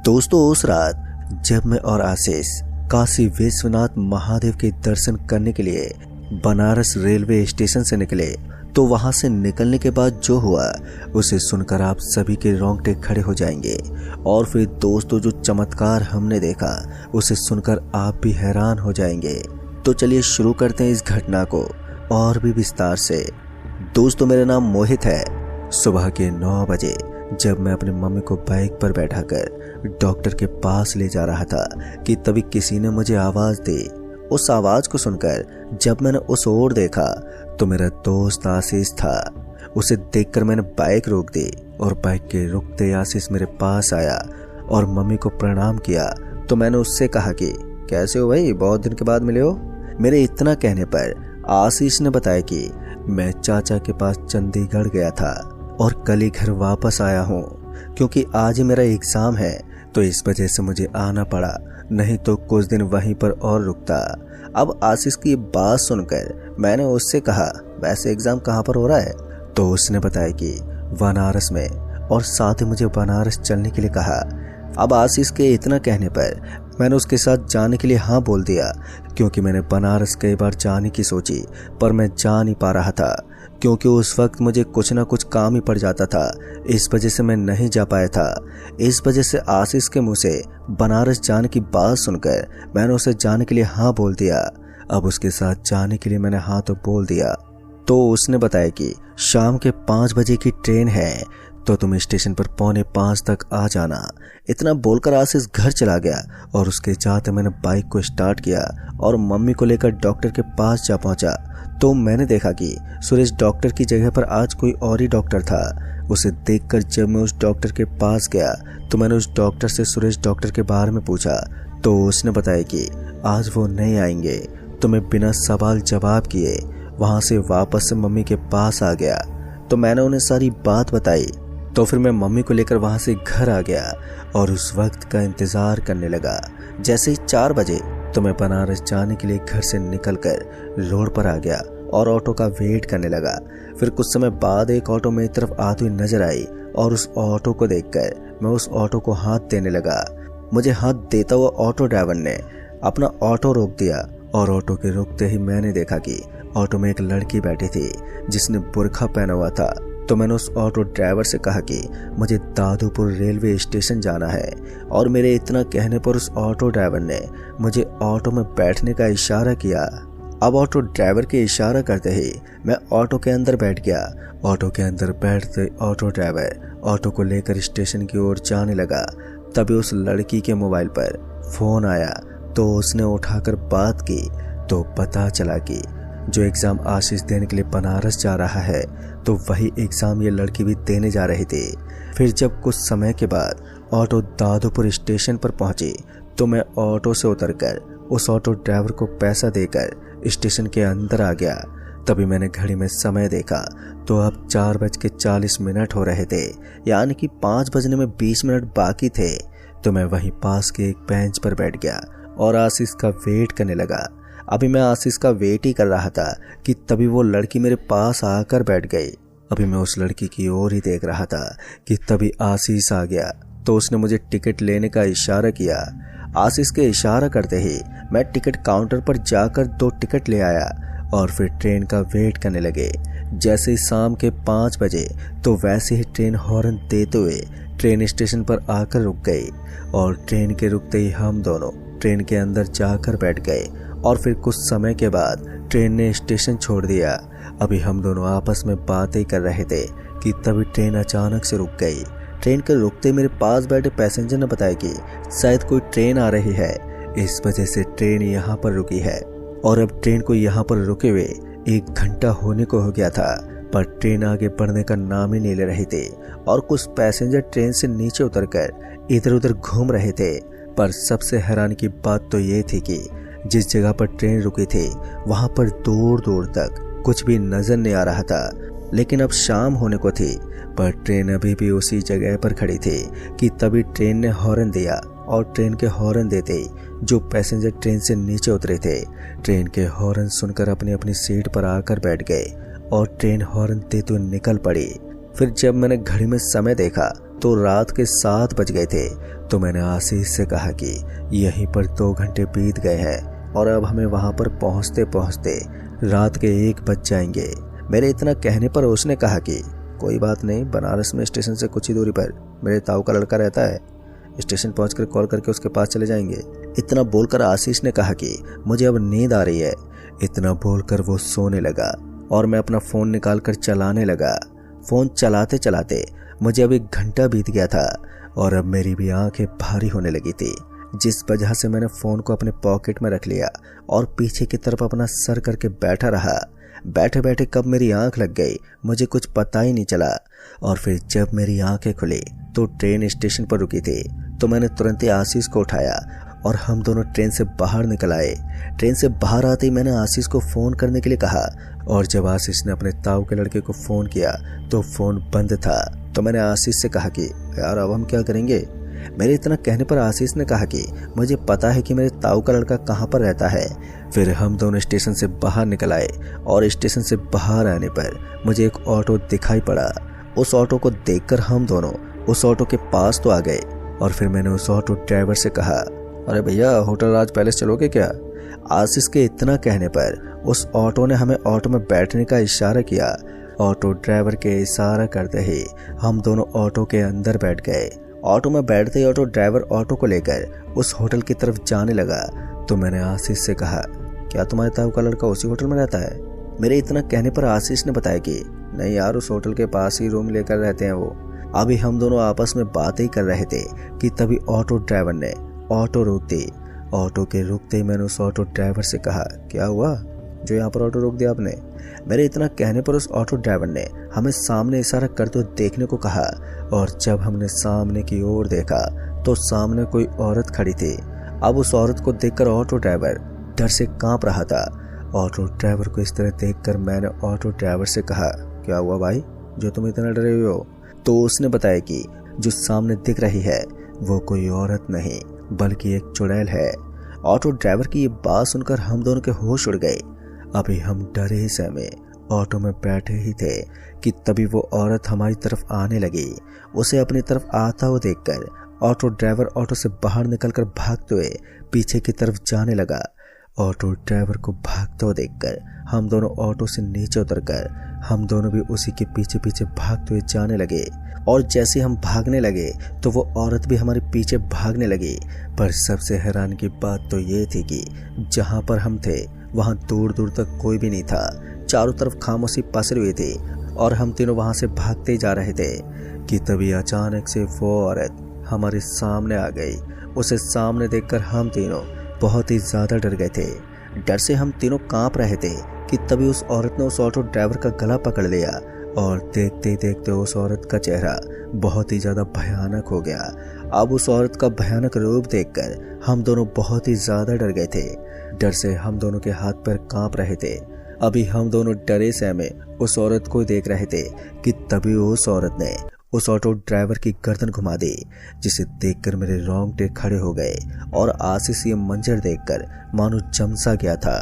दोस्तों, उस रात जब मैं और आशीष काशी विश्वनाथ महादेव के दर्शन करने के लिए बनारस रेलवे स्टेशन से निकले, तो वहां से निकलने के बाद जो हुआ उसे सुनकर आप सभी के रोंगटे खड़े हो जाएंगे। और फिर दोस्तों, जो चमत्कार हमने देखा उसे सुनकर आप भी हैरान हो जाएंगे। तो चलिए शुरू करते हैं इस घटना को और भी विस्तार से। दोस्तों, मेरा नाम मोहित है। सुबह के 9 बजे जब मैं अपनी मम्मी को बाइक पर बैठाकर डॉक्टर के पास ले जा रहा था कि तभी किसी ने मुझे आवाज दी। उस आवाज को सुनकर जब मैंने उस ओर देखा तो मेरा दोस्त आशीष था। उसे देखकर मैंने बाइक रोक दी और बाइक के रुकते आशीष मेरे पास आया और मम्मी को प्रणाम किया। तो मैंने उससे कहा कि कैसे हो भाई, बहुत दिन के बाद मिले हो। मेरे इतना कहने पर आशीष ने बताया कि मैं चाचा के पास चंडीगढ़ गया था और कल ही घर वापस आया हूँ, क्योंकि आज ही मेरा एग्जाम है, तो इस वजह से मुझे आना पड़ा, नहीं तो कुछ दिन वहीं पर और रुकता। अब आशीष की बात सुनकर मैंने उससे कहा, वैसे एग्जाम कहाँ पर हो रहा है? तो उसने बताया कि बनारस में, और साथ ही मुझे बनारस चलने के लिए कहा। अब आशीष के इतना कहने पर मैंने उसके साथ जाने के लिए हाँ बोल दिया, क्योंकि मैंने बनारस कई बार जाने की सोची पर मैं जा नहीं पा रहा था, क्योंकि उस वक्त मुझे कुछ ना कुछ काम ही पड़ जाता था। इस वजह से मैं नहीं जा पाया था। इस वजह से आशीष के मुंह से बनारस जाने की बात सुनकर मैंने उसे जाने के लिए हाँ बोल दिया। अब उसके साथ जाने के लिए मैंने हाँ तो बोल दिया। तो उसने बताया कि शाम के 5 बजे की ट्रेन है, तो तुम स्टेशन पर 4:45 तक आ जाना। इतना बोलकर आशीष घर चला गया और उसके जाते मैंने बाइक को स्टार्ट किया और मम्मी को लेकर डॉक्टर के पास जा पहुंचा। तो मैंने देखा कि सुरेश डॉक्टर की जगह पर आज कोई और ही डॉक्टर था। उसे देखकर जब मैं उस डॉक्टर के पास गया तो मैंने उस डॉक्टर से सुरेश डॉक्टर के बारे में पूछा। तो उसने बताया कि आज वो नहीं आएंगे। तो मैं बिना सवाल जवाब किए वहां से वापस से मम्मी के पास आ गया। तो मैंने उन्हें सारी बात बताई। तो फिर मैं मम्मी को लेकर वहां से घर आ गया और उस वक्त का इंतजार करने लगा। जैसे ही 4 बजे तो मैं बनारस जाने के लिए घर से निकलकर रोड पर आ गया और ऑटो का वेट करने लगा। फिर कुछ समय बाद एक ऑटो मेरी तरफ आती हुई नजर आई और उस ऑटो को देखकर मैं उस ऑटो को हाथ देने लगा। मुझे हाथ देता हुआ ऑटो ड्राइवर ने अपना ऑटो रोक दिया और ऑटो के रुकते ही मैंने देखा कि ऑटो में एक लड़की बैठी थी जिसने बुर्खा पहना हुआ था। तो मैंने उस ऑटो ड्राइवर से कहा कि मुझे दादूपुर रेलवे स्टेशन जाना है, और मेरे इतना कहने पर उस ऑटो ड्राइवर ने मुझे ऑटो में बैठने का इशारा किया। अब ऑटो ड्राइवर के इशारा करते ही मैं ऑटो के अंदर बैठ गया। ऑटो के अंदर बैठते ऑटो ड्राइवर ऑटो को लेकर स्टेशन की ओर जाने लगा। तभी उस लड़की के मोबाइल पर फोन आया, तो उसने उठाकर बात की। तो पता चला कि जो एग्जाम आशीष देने के लिए बनारस जा रहा है, तो वही एग्जाम ये लड़की भी देने जा रही थी। फिर जब कुछ समय के बाद ऑटो दादूपुर स्टेशन पर पहुंची, तो मैं ऑटो से उतरकर उस ऑटो ड्राइवर को पैसा देकर स्टेशन के अंदर आ गया। तभी मैंने घड़ी में समय देखा, तो अब 4:40 हो रहे थे, यानी कि 5 बजने में 20 मिनट बाकी थे। तो मैं वहीं पास के एक बेंच पर बैठ गया और आशीष का वेट करने लगा। अभी मैं आशीष का वेट ही कर रहा था कि तभी वो लड़की मेरे पास आकर बैठ गई। अभी मैं उस लड़की की ओर ही देख रहा था कि तभी आशीष आ गया। तो उसने मुझे टिकट लेने का इशारा किया। आशीष के इशारा करते ही मैं टिकट काउंटर पर जाकर 2 टिकट ले आया और फिर ट्रेन का वेट करने लगे। जैसे ही शाम के 5 बजे तो वैसे ही ट्रेन हॉर्न देते हुए ट्रेन स्टेशन पर आकर रुक गई, और ट्रेन के रुकते ही हम दोनों ट्रेन के अंदर जाकर बैठ गए। और फिर कुछ समय के बाद ट्रेन ने स्टेशन छोड़ दिया। अभी हम दोनों आपस में बातें कर रहे थे कि तभी ट्रेन अचानक से रुक गई। ट्रेन के रुकते मेरे पास बैठे पैसेंजर ने बताया कि शायद कोई ट्रेन आ रही है, इस वजह से ट्रेन यहाँ पर रुकी है। और अब ट्रेन को यहाँ पर रुके हुए 1 घंटा होने को हो गया था, पर ट्रेन आगे बढ़ने का नाम ही नहीं ले रही थी। और कुछ पैसेंजर ट्रेन से नीचे उतरकर इधर उधर घूम रहे थे। पर सबसे हैरान की बात तो ये थी कि जिस जगह पर ट्रेन रुकी थी वहां पर दूर दूर तक कुछ भी नजर नहीं आ रहा था। लेकिन अब शाम होने को थी, पर ट्रेन अभी भी उसी जगह पर खड़ी थी कि तभी ट्रेन ने हॉर्न दिया। और ट्रेन के हॉर्न देते ही जो पैसेंजर ट्रेन से नीचे उतरे थे, ट्रेन के हॉर्न सुनकर अपनी अपनी सीट पर आकर बैठ गए और ट्रेन हॉर्न देते हुए निकल पड़ी। फिर जब मैंने घड़ी में समय देखा तो रात के 7 बज गए थे। तो मैंने आशीष से कहा कि यहीं पर 2 घंटे बीत गए हैं और अब हमें वहां पर पहुंचते पहुंचते रात के 1 बज जाएंगे। मेरे इतना कहने पर उसने कहा कि कोई बात नहीं, बनारस में स्टेशन से कुछ ही दूरी पर मेरे ताऊ का लड़का रहता है, स्टेशन पहुंचकर कॉल करके उसके पास चले जाएंगे। इतना बोलकर आशीष ने कहा कि मुझे अब नींद आ रही है। इतना बोलकर वो सोने लगा और मैं अपना फ़ोन निकाल कर चलाने लगा। फ़ोन चलाते चलाते मुझे अब 1 घंटा बीत गया था और अब मेरी भी आंखें भारी होने लगी थी, जिस वजह से मैंने फ़ोन को अपने पॉकेट में रख लिया और पीछे की तरफ अपना सर करके बैठा रहा। बैठे बैठे कब मेरी आंख लग गई मुझे कुछ पता ही नहीं चला। और फिर जब मेरी आंखें खुली तो ट्रेन स्टेशन पर रुकी थी। तो मैंने तुरंत ही आशीष को उठाया और हम दोनों ट्रेन से बाहर निकल आए। ट्रेन से बाहर आते ही मैंने आशीष को फ़ोन करने के लिए कहा और जब आशीष ने अपने ताऊ के लड़के को फ़ोन किया तो फ़ोन बंद था। तो मैंने आशीष से कहा कि यार अब हम क्या करेंगे। मेरे इतना कहने पर आशीष ने कहा कि मुझे पता है कि मेरे ताऊ का लड़का कहाँ पर रहता है। फिर हम दोनों स्टेशन से बाहर निकल आए और स्टेशन से बाहर आने पर मुझे एक ऑटो दिखाई पड़ा। उस ऑटो को देखकर हम दोनों उस ऑटो के पास तो आ गए और फिर मैंने उस ऑटो ड्राइवर से कहा, अरे भैया होटल राज पैलेस चलोगे क्या। आशीष के इतना कहने पर उस ऑटो ने हमें ऑटो में बैठने का इशारा किया। ऑटो ड्राइवर के इशारा करते ही हम दोनों ऑटो के अंदर बैठ गए। ऑटो में बैठते ही ऑटो ड्राइवर ऑटो को लेकर उस होटल की तरफ जाने लगा। तो मैंने आशीष से कहा, क्या तुम्हारे ताऊ का लड़का उसी होटल में रहता है। मेरे इतना कहने पर आशीष ने बताया कि नहीं यार, उस होटल के पास ही रूम लेकर रहते हैं वो। अभी हम दोनों आपस में बातें कर रहे थे कि तभी ऑटो ड्राइवर ने ऑटो रोक दी। ऑटो के रुकते ही मैंने उस ऑटो ड्राइवर से कहा, क्या हुआ जो यहाँ पर ऑटो रोक दिया आपने। मेरे इतना कहने पर उस ऑटो ड्राइवर ने हमें सामने इशारा करते हुए देखने को कहा और जब हमने सामने की ओर देखा तो सामने कोई औरत खड़ी थी। अब उस औरत को देखकर ऑटो ड्राइवर डर से कांप रहा था। ऑटो ड्राइवर को इस तरह देखकर मैंने ऑटो ड्राइवर से कहा, क्या हुआ भाई जो तुम इतना डरे हुए हो। तो उसने बताया कि जो सामने दिख रही है वो कोई औरत नहीं बल्कि एक चुड़ैल है। ऑटो ड्राइवर की ये बात सुनकर हम दोनों के होश उड़ गए। अभी हम डरे ही सहमे ऑटो में बैठे ही थे कि तभी वो औरत हमारी तरफ आने लगी। उसे अपनी तरफ आता हुआ देखकर ऑटो ड्राइवर ऑटो से बाहर निकलकर भागते हुए पीछे की तरफ जाने लगा। ऑटो ड्राइवर को भागते हुए देखकर हम दोनों ऑटो से नीचे उतरकर हम दोनों भी उसी के पीछे पीछे भागते हुए जाने लगे। और जैसे हम भागने लगे तो वो औरत भी हमारे पीछे भागने लगी। पर सबसे हैरान की बात तो ये थी कि जहाँ पर हम थे वहाँ दूर दूर तक कोई भी नहीं था। चारों तरफ खामोशी पसरी हुई थी और हम तीनों वहाँ से भागते जा रहे थे कि तभी अचानक से वो औरत हमारे सामने आ गई। उसे सामने देखकर हम तीनों बहुत ही ज़्यादा डर गए थे। डर से हम तीनों कांप रहे थे कि तभी उस औरत ने उस ऑटो ड्राइवर का गला पकड़ लिया और देखते ही देखते उस औरत का चेहरा बहुत ही ज़्यादा भयानक हो गया। अब उस औरत का भयानक रूप देखकर हम दोनों बहुत ही ज़्यादा डर गए थे। डर से हम दोनों के हाथ पैर कांप रहे थे। अभी हम दोनों डरे सहमे उस औरत को देख रहे थे कि तभी उस औरत ने उस ऑटो ड्राइवर की गर्दन घुमा दी, जिसे देखकर मेरे रोंगटे खड़े हो गए और आशीष ये मंजर देखकर मानो जमसा गया था।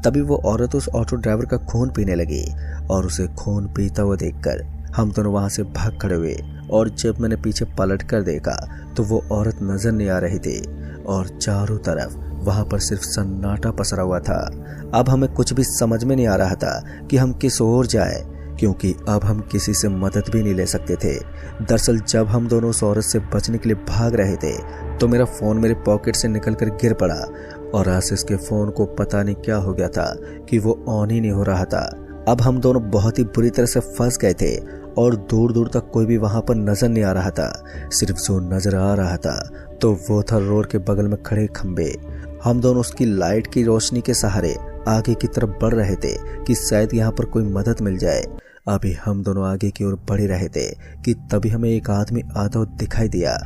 तभी वो औरत उस ऑटो ड्राइवर का खून पीने लगी और उसे खून पीता हुआ देखकर हम दोनों वहां से भाग खड़े हुए। और जब मैंने पीछे पलट कर देखा तो वो औरत नजर नहीं आ रही थी और चारों तरफ वहां पर सिर्फ सन्नाटा पसरा हुआ था। अब हमें कुछ भी समझ में नहीं आ रहा था कि हम किस ओर जाएं, क्योंकि अब हम किसी से मदद भी नहीं ले सकते थे। दरअसल जब हम दोनों उस औरत से बचने के लिए भाग रहे थे तो मेरा फ़ोन मेरे पॉकेट से निकलकर गिर पड़ा और आशीष के फ़ोन को पता नहीं क्या हो गया था कि वो ऑन ही नहीं हो रहा था। अब हम दोनों बहुत ही बुरी तरह से फंस गए थे और दूर दूर तक कोई भी वहाँ पर नज़र नहीं आ रहा था। सिर्फ जो नज़र आ रहा था तो वो था रोड के बगल में खड़े खंबे। हम दोनों उसकी लाइट की रोशनी के सहारे आगे की तरफ बढ़ रहे थे कि शायद यहाँ पर कोई मदद मिल जाए। अभी हम दोनों आगे की ओर बढ़ रहे थे कि तभी हमें एक आदमी आता हुआ दिखाई दिया।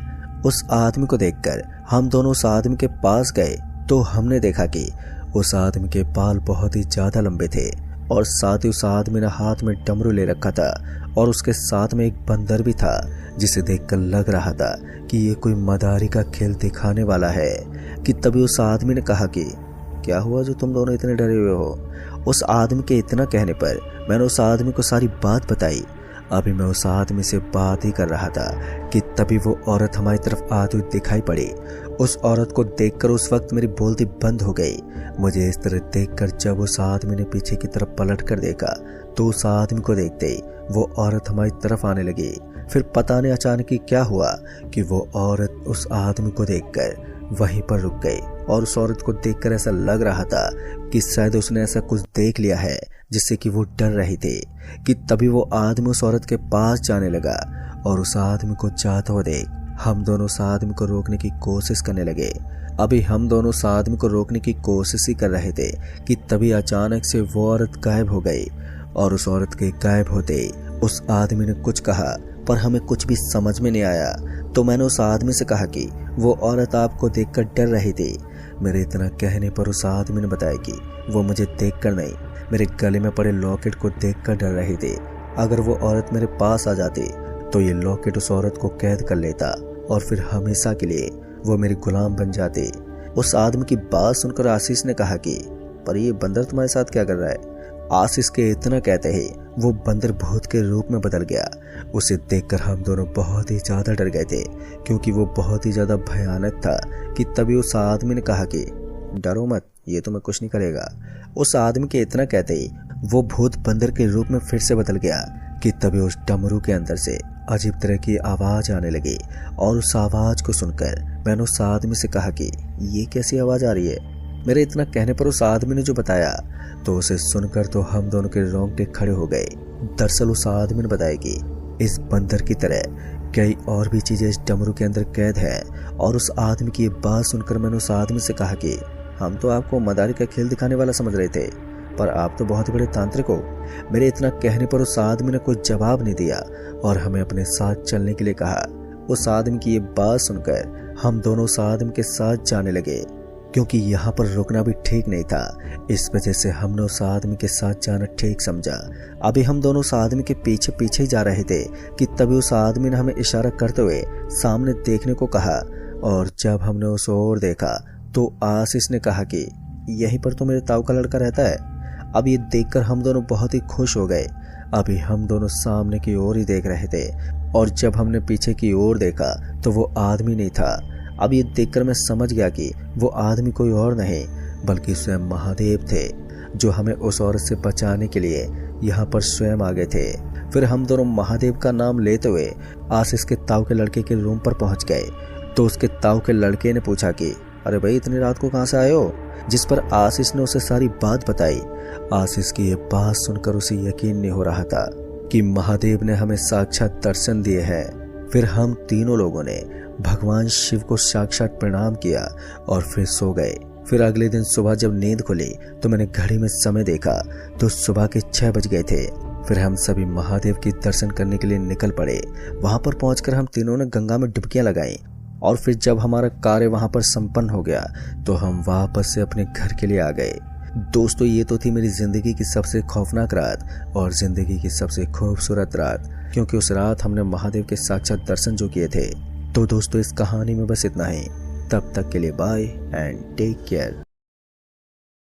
उस आदमी को देखकर हम दोनों उस आदमी के पास गए तो हमने देखा कि उस आदमी के बाल बहुत ही ज्यादा लंबे थे और साथ ही उस आदमी ने हाथ में डमरू ले रखा था और उसके साथ में एक बंदर भी था, जिसे देखकर लग रहा था कि ये कोई मदारी का खेल दिखाने वाला है। कि तभी उस आदमी ने कहा कि क्या हुआ जो तुम दोनों इतने डरे हुए हो। उस आदमी के इतना कहने पर मैंने उस आदमी को सारी बात बताई। अभी मैं उस आदमी से बात ही कर रहा था कि तभी वो औरत हमारी तरफ आती हुई दिखाई पड़ी। उस औरत को देखकर उस वक्त मेरी बोलती बंद हो गई। मुझे इस तरह देखकर जब उस आदमी ने पीछे की तरफ पलट कर देखा तो उस आदमी को देखते ही वो औरत हमारी तरफ आने लगी। फिर पता नहीं अचानक ही क्या हुआ कि वो औरत उस आदमी को देखकर वहीं पर रुक गई और उस औरत को देखकर ऐसा लग रहा था कि शायद उसने ऐसा कुछ देख लिया है जिससे कि वो डर रही थी। कि तभी वो आदमी उस औरत के पास जाने लगा और उस आदमी को जाता हुआ देख हम दोनों उस आदमी को रोकने की कोशिश करने लगे। अभी हम दोनों उस आदमी को रोकने की कोशिश ही कर रहे थे कि तभी अचानक से वो औरत गायब हो गई और उस औरत के गायब होते उस आदमी ने कुछ कहा पर हमें कुछ भी समझ में नहीं आया। तो मैंने उस आदमी से कहा कि वो औरत आपको देखकर डर रही थी। मेरे इतना कहने पर उस आदमी ने बताया कि वो मुझे देखकर नहीं, मेरे गले में पड़े लॉकेट को देखकर डर रही थी। अगर वो औरत मेरे पास आ जाती तो ये लॉकेट उस औरत को कैद कर लेता और फिर हमेशा के लिए वो मेरी गुलाम बन जाती। उस आदमी की बात सुनकर आशीष ने कहा कि पर ये बंदर तुम्हारे साथ क्या कर रहा है? आशीष के इतना कहते ही वो बंदर भूत के रूप में बदल गया। उसे देखकर हम दोनों बहुत ही ज्यादा डर गए थे क्योंकि वो बहुत ही ज्यादा भयानक था। कि तभी उस आदमी ने कहा कि डरो मत, ये तुम्हें कुछ नहीं करेगा। उस आदमी के इतना कहते ही वो भूत बंदर के रूप में फिर से बदल गया। कि तभी उस डमरू के अंदर से अजीब तरह की आवाज आने लगी और उस आवाज को सुनकर मैंने उस आदमी से कहा कि ये कैसी आवाज आ रही है? मेरे इतना कहने पर उस आदमी ने जो बताया तो उसे सुनकर तो हम दोनों के रोंगटे खड़े हो गए। दरअसल उस आदमी ने बताया कि इस बंदर की तरह कई और भी चीजें इस डमरू के अंदर कैद है। और उस आदमी की ये बात सुनकर मैंने उस आदमी से कहा कि हम तो आपको मदारी का खेल दिखाने वाला समझ रहे थे पर आप तो बहुत बड़े तांत्रिक हो। मेरे इतना कहने पर उस आदमी ने कोई जवाब नहीं दिया और हमें अपने साथ चलने के लिए कहा। उस आदमी की ये बात सुनकर हम दोनों उस आदमी के साथ जाने लगे क्योंकि यहाँ पर रुकना भी ठीक नहीं था। इस वजह से हमने उस आदमी के साथ जाना ठीक समझा। अभी हम दोनों उस आदमी के पीछे पीछे ही जा रहे थे कि तभी उस आदमी ने हमें इशारा करते हुए सामने देखने को कहा। और जब हमने उस ओर देखा तो आशीष ने कहा कि यहीं पर तो मेरे ताऊ का लड़का रहता है। अब ये देखकर हम दोनों बहुत ही खुश हो गए। अभी हम दोनों सामने की ओर ही देख रहे थे और जब हमने पीछे की ओर देखा तो वो आदमी नहीं था। अब ये देखकर मैं समझ गया कि वो आदमी कोई और नहीं बल्कि स्वयं महादेव थे जो हमें उस औरत से बचाने के लिए यहाँ पर स्वयं आ गए थे। फिर हम दोनों महादेव का नाम लेते हुए आशीष के ताऊ के लड़के के रूम पर पहुंच गए। तो उसके ताऊ के लड़के ने पूछा कि अरे भाई इतनी रात को कहाँ से आए हो? जिस पर आशीष ने उसे सारी बात बताई। आशीष की ये बात सुनकर उसे यकीन नहीं हो रहा था कि महादेव ने हमें साक्षात दर्शन दिए हैं। फिर हम तीनों लोगों ने भगवान शिव को साक्षात प्रणाम किया और फिर सो गए। फिर अगले दिन सुबह जब नींद खुली तो मैंने घड़ी में समय देखा तो सुबह के 6 बज गए थे। फिर हम सभी महादेव के दर्शन करने के लिए निकल पड़े। वहां पर पहुंचकर हम तीनों ने गंगा में डुबकियां लगाई और फिर जब हमारा कार्य वहां पर संपन्न हो गया तो हम वापस से अपने घर के लिए आ गए। दोस्तों ये तो थी मेरी जिंदगी की सबसे खौफनाक रात और जिंदगी की सबसे खूबसूरत रात क्योंकि उस रात हमने महादेव के साक्षात दर्शन जो किए थे। तो दोस्तों इस कहानी में बस इतना ही। तब तक के लिए बाय एंड टेक केयर।